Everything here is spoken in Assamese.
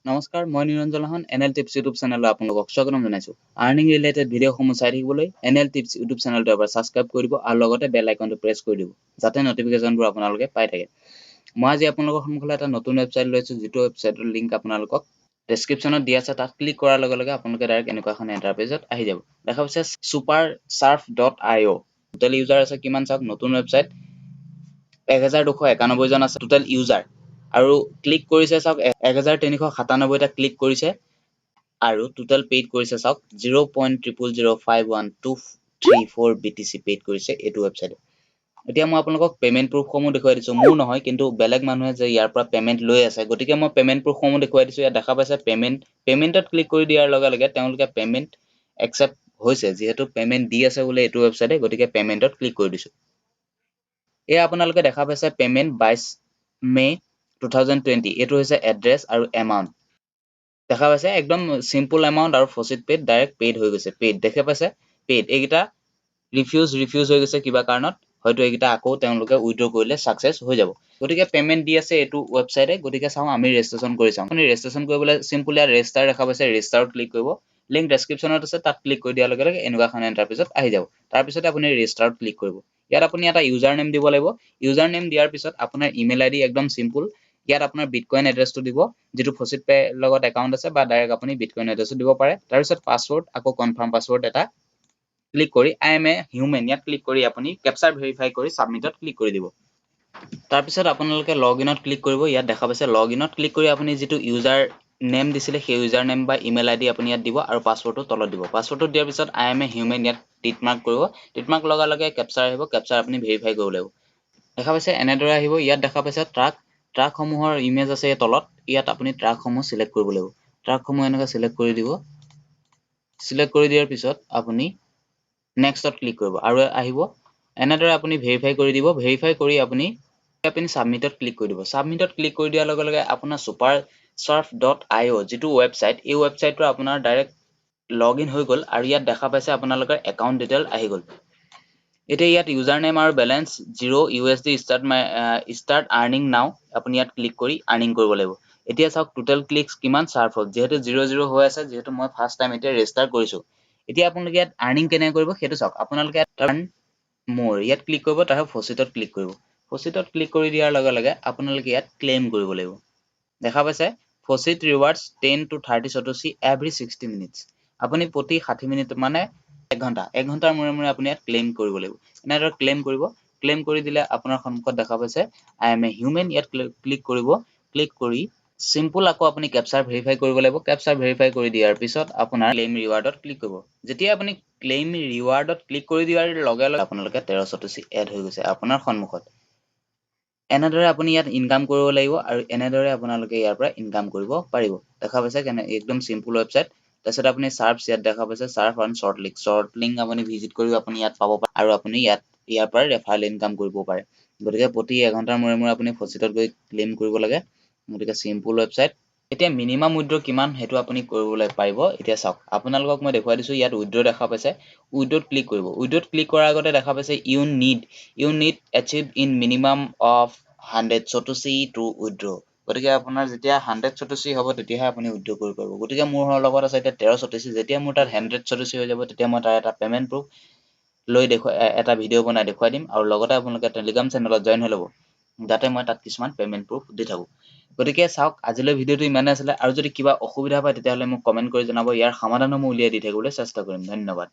নমস্কাৰ মই নিৰঞ্জন এনএল টিপছ ইউটিউব চেনেলত আপোনালোকক স্বাগতম জনাইছো আৰ্নিং ৰিলেটেড ভিডিঅ'সমূহ চাই থাকিবলৈ এনএল টিপছ ইউটিউব চেনেলটো এবাৰ সাবস্ক্ৰাইব কৰি দিব আৰু লগতে বেল আইকনটো প্ৰেছ কৰি দিব যাতে নটিফিকেশনবোৰ আপোনালোকে পাই থাকে মই আজি আপোনালোকৰ সন্মুখলৈ এটা নতুন ৱেবছাইট লৈছো যিটো ৱেবছাইটৰ লিংক আপোনালোকক ডেসক্ৰিপচনত দিয়া আছে তাত ক্লিক কৰাৰ লগে লগে আপোনালোকে ডাইৰেক্ট এনেকুৱা এখন ইন্টাৰফেচত আহি যাব দেখা পাইছে supersurf.io টোটাল ইউজাৰ আছে কিমান চাওক নতুন ৱেবছাইট 1291 জন আছে টোটাল ইউজাৰ আৰু ক্লিক কৰিছে চাওক 1397 টা ক্লিক কৰিছে আৰু টোটাল পেইড কৰিছে চাওক 0.000512334 BTC পেইড কৰিছে এটো ৱেবছাইটে এতিয়া মই আপোনালোকক পেমেন্ট প্ৰুফ সমূহ দেখুৱাই দিছো মোৰ নহয় কিন্তু বেলেগ মানুহে যে ইয়াৰ পৰা পেমেন্ট লৈ আছে গতিকে মই পেমেন্ট প্ৰুফ সমূহ দেখুৱাই দিছো ইয়াত দেখা পাইছে পেমেন্টত ক্লিক কৰি দিয়াৰ লগে লগে তেওঁলোকে পেমেন্ট একচেপ্ট হৈছে যেহেতু পেমেন্ট দি আছে বলে এটো ৱেবছাইটে গতিকে পেমেন্টত ক্লিক কৰি দিছো এই আপোনালোকে দেখা পাইছে পেমেন্ট 22 মে 2020 এটো হৈছে এড্ৰেছ আৰু এমাউন্ট দেখা পাইছে একদম সিম্পল এমাউন্ট আৰু ফসিট পেড ডাইৰেক্ট পেড হৈ গৈছে পেড দেখা পাইছে পেড এইটা ৰিফিউজ হৈ গৈছে কিবা কাৰণত হয়তো এইটা আকৌ তেওঁলোকে উইথড্ৰ কৰিলে সাকসেস হৈ যাব গতিকে পেমেন্ট দি আছে এটো ৱেবছাইটে গতিকে চাও আমি ৰেজিষ্ট্ৰেচন কৰি চাও আপুনি ৰেজিষ্ট্ৰেচন কৰিবলৈ সিম্পলি ৰেজিষ্টাৰ দেখা পাইছে ৰেজিষ্টাৰত ক্লিক কৰিব লিংক ডেসক্ৰিপচনত আছে তাত ক্লিক কৰি দিয়াৰ লগে লগে এনেকুৱা এখন ইন্টাৰফেচত আহি যাব তাৰ পিছতে আপুনি ৰেজিষ্টাৰত ক্লিক কৰিব ইয়াত আপুনি এটা ইউজাৰ নেম দিব লাগিব ইউজাৰ নেম দিয়াৰ পিছত আপোনাৰ ইমেইল আইডি একদম সিম্পল ইয়াত আপোনাৰ বিটকয়েন এড্ৰেছটো দিব যেটো ফসিট পে লগত একাউন্ট আছে বা ডাইৰেক্ট আপুনি বিটকয়েন এড্ৰেছটো দিব পাৰে তাৰ পিছত পাসওয়াৰ্ড আকৌ কনফাৰ্ম পাসওয়াৰ্ড এটা ক্লিক কৰি আই এম এ হিউম্যান ইয়াত ক্লিক কৰি আপুনি ক্যাপচাৰ ভেৰিফাই কৰি সাবমিটত ক্লিক কৰি দিব তাৰ পিছত আপোনালোকে লগইনত ক্লিক কৰিব ইয়াত দেখা পাইছে লগইনত ক্লিক কৰি আপুনি যেটো ইউজাৰ নেম দিছিলে সেই ইউজাৰ নেম বা ইমেইল আইডি আপুনি ইয়াত দিব আৰু পাসওয়াৰ্ডটো তলত দিব পাসওয়াৰ্ডটো দিয়াৰ পিছত আই এম এ হিউম্যান ইয়াত টিক মাৰ্ক কৰিব টিক মাৰ্ক লগাৰ লগে ক্যাপচাৰ আহিব ক্যাপচাৰ আপুনি ভেৰিফাই কৰিব লাগিব দেখা পাইছে এনেদৰে আহিব ইয়াত দেখা পাইছে ট্ৰাক সমূহৰ ইমেজ আছে তলত ইয়াত আপুনি ট্ৰাক সমূহ সিলেক্ট কৰিব লাগিব ট্ৰাক সমূহ এনেকৈ সিলেক্ট কৰি দিব সিলেক্ট কৰি দিয়াৰ পিছত আপুনি নেক্সটত ক্লিক কৰিব আৰু আহিব এনেদৰে আপুনি ভেৰিফাই কৰি দিব ভেৰিফাই কৰি আপুনি সাবমিটত ক্লিক কৰি দিব সাবমিটত ক্লিক কৰি দিয়াৰ লগে লগে আপোনাৰ supersurf.io যেটো ৱেবছাইট এই ৱেবছাইটটো আপোনাৰ ডাইৰেক্ট লগইন হৈ গল আৰু ইয়াত দেখা পাইছে আপোনালোকৰ একাউন্ট ডিটেইল আহি গল এতিয়া ইয়াত ইউজাৰ নেম আৰু balance 0 USD start earning now আপুনি ইয়াত ক্লিক কৰি আৰ্নিং কৰিব লাগিব এতিয়া চাওক টোটাল ক্লিকস কিমান সাৰ্ফ যেহেতু 00 হৈ আছে যেহেতু মই ফাৰ্স্ট টাইম এতিয়া ৰেজিষ্টাৰ কৰিছো এতিয়া আপোনালোকে ইয়াত আৰ্নিং কেনে কৰিব হেতু চাওক আপোনালোকে টাৰ্ন মোৰ ইয়াত ক্লিক কৰিব তাৰ ফসিটত ক্লিক কৰিব ফসিটত ক্লিক কৰি দিয়াৰ লগে লগে আপোনালোকে ইয়াত ক্লেম কৰিব লাগিব দেখা পাইছে faucet rewards 10 to 30 Satoshi every 60 minutes আপুনি প্ৰতি 60 মিনিট মানে 1 ঘণ্টাৰ মূৰে আপুনি ইয়াত ক্লেম কৰিব লাগিব এনেদৰে ক্লেম কৰি দিলে আপোনাৰ সন্মুখত দেখা পাইছে আই এম এ হিউম্যান ইয়াত ক্লিক কৰিব ক্লিক কৰি সিম্পল আকৌ আপুনি ক্যাপচাৰ ভেৰিফাই কৰিব লাগিব ক্যাপচাৰ ভেৰিফাই কৰি দিয়াৰ পিছত আপোনাৰ ক্লেম ৰিৱাৰ্ডত ক্লিক কৰিব যেতিয়া আপুনি ক্লেম ৰিৱাৰ্ডত ক্লিক কৰি দিয়াৰ লগে লগে আপোনালোকে 13 সতোশী এড হৈ গৈছে আপোনাৰ সন্মুখত এনেদৰে আপুনি ইয়াত ইনকাম কৰিব লাগিব আৰু এনেদৰে আপোনালোকে ইয়াৰ পৰা ইনকাম কৰিব পাৰিব দেখা পাইছে কেনে একদম সিম্পল ৱেবছাইট তাৰপিছত আপুনি সাৰ্ফছ ইয়াত দেখা পাইছে সাৰ্ফ আৰু শৰ্ট লিংক আপুনি ভিজিট কৰি আপুনি ইয়াত পাব পাৰে আৰু আপুনি ইয়াৰ পৰা ৰেফাৰেল ইনকাম কৰিব পাৰে গতিকে প্ৰতি 1 ঘণ্টাৰ মূৰে আপুনি ফসিটত গৈ ক্লেম কৰিব লাগে গতিকে সিম্পল ৱেবছাইট এতিয়া মিনিমাম উইথড্ৰ কিমান হেতু আপুনি কৰিবলৈ পাৰিব এতিয়া চাওক আপোনালোকক মই দেখুৱাই দিছো ইয়াত উইথড্ৰ দেখা পাইছে উইথড্ৰত ক্লিক কৰিব উইথড্ৰত ক্লিক কৰাৰ আগতে দেখা পাইছে you need achieve in minimum of 100 satoshi to withdraw গতিকে আপোনাৰ যেতিয়া 100 সতোশী হ'ব তেতিয়াহে আপুনি উইথড্ৰ কৰিব পাৰিব গতিকে মোৰ লগত আছে এতিয়া 13 সতোশী যেতিয়া মোৰ তাত 100 সতোশী হৈ যাব তেতিয়া মই তাৰ এটা পেমেন্ট প্ৰুফ লৈ এটা ভিডিও বনাই দেখুৱাই দিম আৰু লগতে আপোনালোকে টেলিগ্ৰাম চেনেলত জয়েন হৈ ল'ব যাতে মই তাত কিছুমান পেমেন্ট প্ৰুফ দি থাকো গতিকে চাওক আজিলৈ ভিডিওটো ইমানে আছিল আৰু যদি কিবা অসুবিধা পায় তেতিয়াহলে মোক কমেন্ট কৰি জনাব ইয়াৰ সমাধানো মই উলিয়াই দি থাকিবলৈ চেষ্টা কৰিম ধন্যবাদ